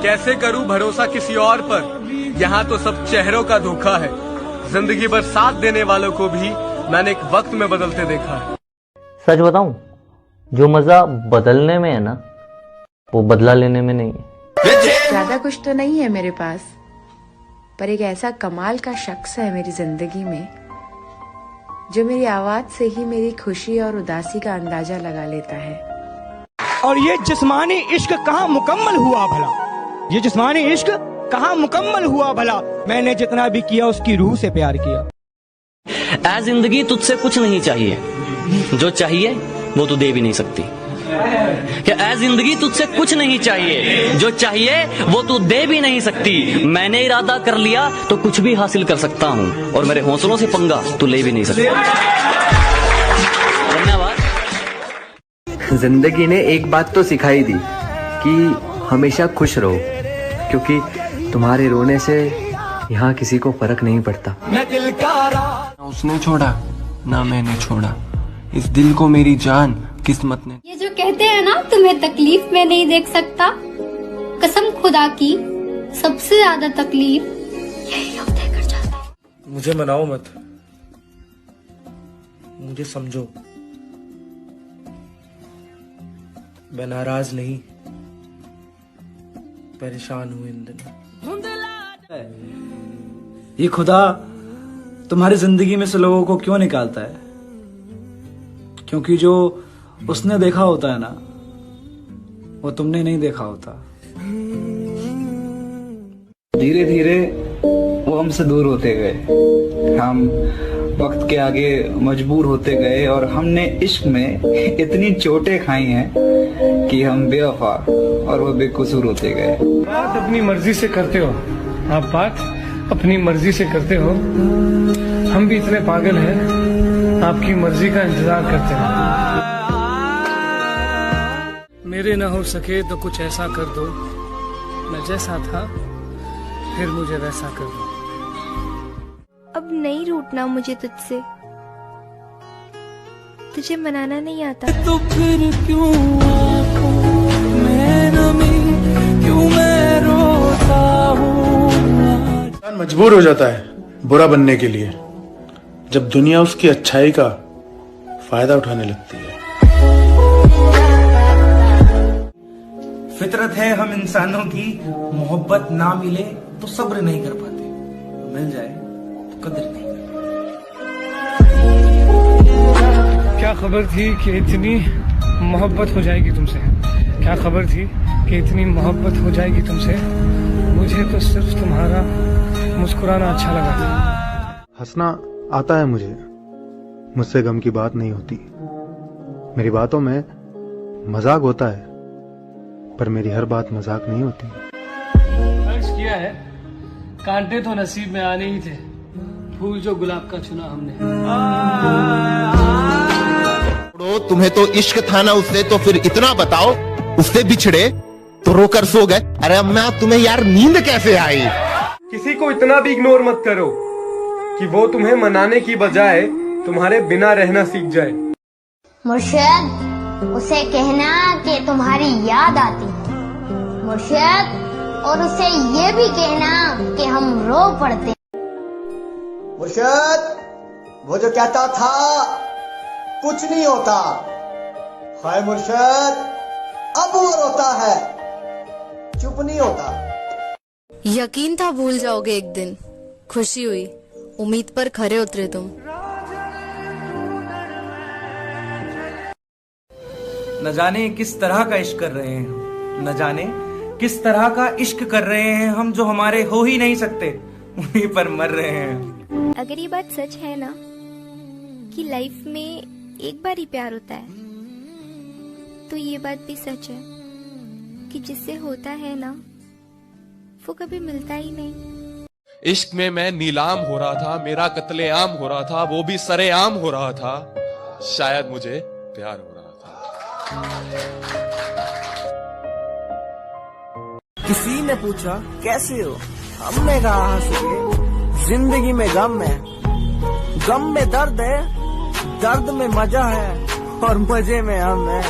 कैसे करूं भरोसा किसी और पर, यहाँ तो सब चेहरों का धोखा है। जिंदगी भर साथ देने वालों को भी मैंने एक वक्त में बदलते देखा है। सच बताऊं, जो मजा बदलने में है ना, वो बदला लेने में नहीं है। ज्यादा कुछ तो नहीं है मेरे पास, पर एक ऐसा कमाल का शख्स है मेरी जिंदगी में जो मेरी आवाज से ही मेरी खुशी और उदासी का अंदाजा लगा लेता है। और ये जिस्मानी इश्क कहाँ मुकम्मल हुआ भला, ये जिस्मानी इश्क कहाँ मुकम्मल हुआ भला, मैंने जितना भी किया उसकी रूह से प्यार किया। ऐ जिंदगी तुझसे कुछ नहीं चाहिए, जो चाहिए वो तू दे भी नहीं सकती। क्या ऐ जिंदगी तुझसे कुछ नहीं चाहिए, जो चाहिए वो तू दे भी नहीं सकती। मैंने इरादा कर लिया तो कुछ भी हासिल कर सकता हूँ, और मेरे हौसलों से पंगा तू ले भी नहीं सकता। धन्यवाद। जिंदगी ने एक बात तो सिखाई दी कि हमेशा खुश रहो, क्योंकि तुम्हारे रोने से यहाँ किसी को फर्क नहीं पड़ता। उसने छोड़ा ना मैंने छोड़ा, इस दिल को मेरी जान किस्मत ने। ये जो कहते हैं ना तुम्हें तकलीफ में नहीं देख सकता, कसम खुदा की सबसे ज्यादा तकलीफ यही लोग देकर जाते हैं। मुझे मनाओ मत, मुझे समझो, मैं नाराज नहीं, परेशान हूँ इन दिनों। ये खुदा तुम्हारी जिंदगी में से लोगों को क्यों निकालता है? क्योंकि जो उसने देखा होता है ना, वो तुमने नहीं देखा होता। धीरे धीरे वो हमसे दूर होते गए, हम वक्त के आगे मजबूर होते गए, और हमने इश्क में इतनी चोटें खाई हैं कि हम बेवफा और वो बेकसूर होते गए। बात अपनी मर्जी से करते हो आप, बात अपनी मर्जी से करते हो। हम भी इतने पागल हैं, आपकी मर्जी का इंतजार करते हैं। मेरे ना हो सके तो कुछ ऐसा कर दो, मैं जैसा था फिर मुझे वैसा कर दो। अब नहीं रूठना मुझे तुझसे, तुझे मनाना नहीं आता। तो फिर क्यों मैं नमी, क्यों मैं रोता हूँ। इंसान मजबूर हो जाता है बुरा बनने के लिए, जब दुनिया उसकी अच्छाई का फायदा उठाने लगती है। फितरत है हम इंसानों की, मोहब्बत ना मिले तो सब्र नहीं कर पाते, मिल जाए तो कदर नहीं करते। क्या खबर थी कि इतनी मोहब्बत हो जाएगी तुमसे, क्या खबर थी कि इतनी मोहब्बत हो जाएगी तुमसे। मुझे तो सिर्फ तुम्हारा मुस्कुराना अच्छा लगा था। हंसना आता है मुझसे गम की बात नहीं होती। मेरी बातों में मजाक होता है, पर मेरी हर बात मजाक नहीं होती। अर्ज किया है, कांटे तो नसीब में आने ही थे, फूल जो गुलाब का चुना हमने। तुम्हें तो इश्क था ना उससे, तो फिर इतना बताओ, उससे बिछड़े तो रोकर सो गए। अरे अम्मा तुम्हें यार नींद कैसे आई? किसी को इतना भी इग्नोर मत करो कि वो तुम्हें मनाने की बजाय तुम्हारे बिना रहना सीख जाए। मुर्शिद, उसे कहना कि तुम्हारी याद आती है मुर्शिद, और उसे ये भी कहना कि हम रो पड़ते। मुर्शिद, वो जो कहता था कुछ नहीं होता, हाय मुर्शिद अब वो रोता है, चुप नहीं होता। यकीन था भूल जाओगे एक दिन, खुशी हुई, उम्मीद पर खरे उतरे तुम। न जाने किस तरह का इश्क कर रहे हैं, न जाने किस तरह का इश्क कर रहे हैं हम, जो हमारे हो ही नहीं सकते उन्हीं पर मर रहे हैं। अगर ये बात सच है ना कि लाइफ में एक बार ही प्यार होता है, तो ये बात भी सच है कि जिससे होता है ना वो कभी मिलता ही नहीं। इश्क में मैं नीलाम हो रहा था, मेरा कत्लेआम हो रहा था, वो भी सरेआम हो रहा था, शायद मुझे प्यार हो रहा था। किसी ने पूछा कैसे हो, हमने कहा हंस के, जिंदगी में गम है, गम में दर्द है, दर्द में मजा है, और मजे में हम है।